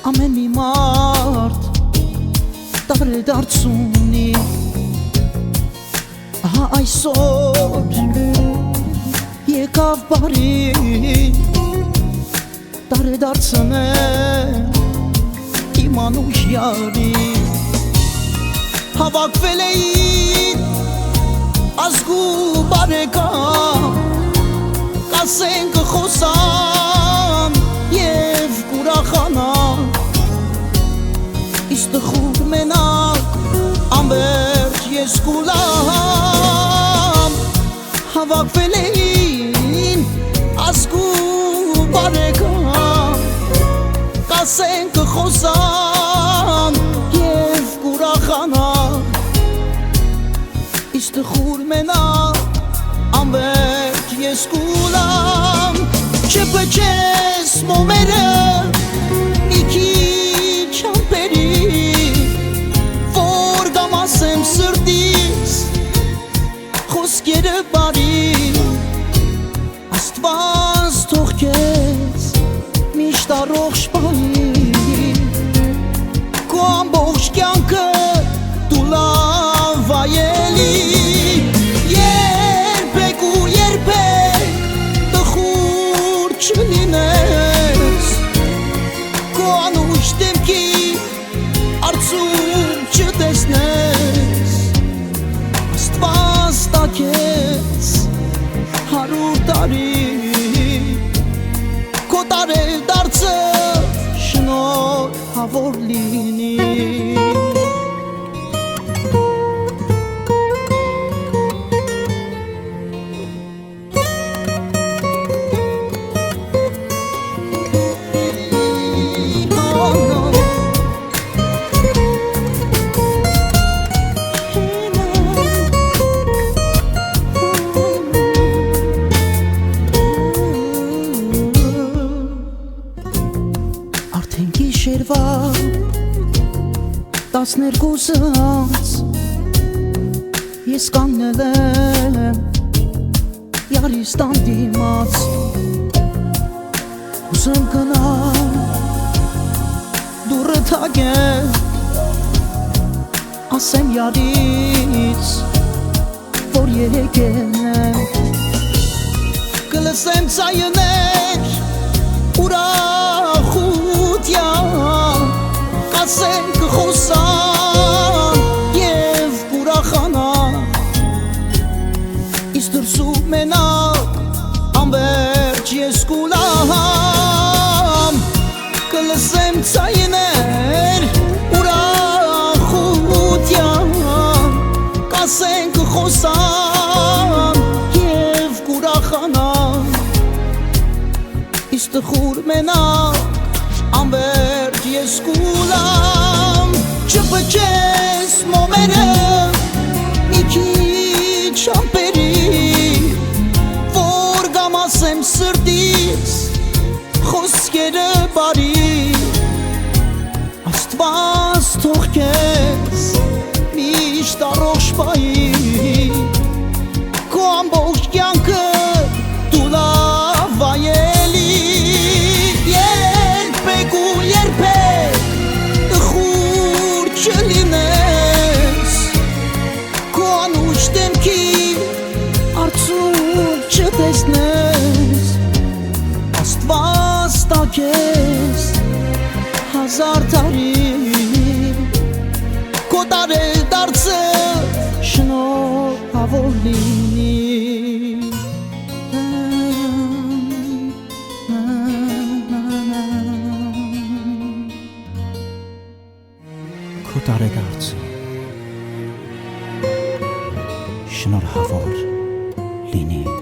ամեն մի մարդ տարել դարձունի ահա այսօր եկավ բարի տարել դարձնել իմ անուշ յարի հավաքվել էին ազգու բարեկամ կասեն կխոսան և կուրախանան իսկ տխուր մենակ անվերջ ես կուլամ հավաքվել էին ազգու բարեկամ կասեն կխոսան և կուրախանան իսկ տխուր մենակ անվերջ ես կուլամ չպչես մոմերը մի քիչ ամպերի որ գամ ասեմ սրտիս խոսքերը բարի Աստված թող քեզ միշտ առողջ պահի քո ամբողջ կյանքը դու լավ վայելի չլինես քո անուշ դեմքի արցում չտեսնես Աստված տա քեզ 100 տարի քո տարել դարձը շնորհավոր լինի Գիշերվա 12-ից ես կանգնել եմ յարիս տան դիմաց ուզում գնամ դուռը թակեմ ասեմ յարից որ եկել եմ կլսեմ ցայներ կասեն կխոսան և կուրախանան իսկ դրսում մենակ անվերջ ես կուլամ կլսեմ ցայներ ուրախության կասեն կխոսան և կուրախանան իսկ տխուր մենակ անվերջ ես կուլամ չպչես մոմերը մի քիչ ամպերի որ գամ ասեմ սրտիս խոսքերը բարի Աստված թող քեզ միշտ առողջ պահի քո ամբողջ կյանքը դու լավ վայելի չլինես քո անուշ դեմքի արցում չտեսնես Աստված տա քեզ 1000 տարի քո տարել դարձը շնորհավոր լինի քո տարել դարձը շնորհավոր լինի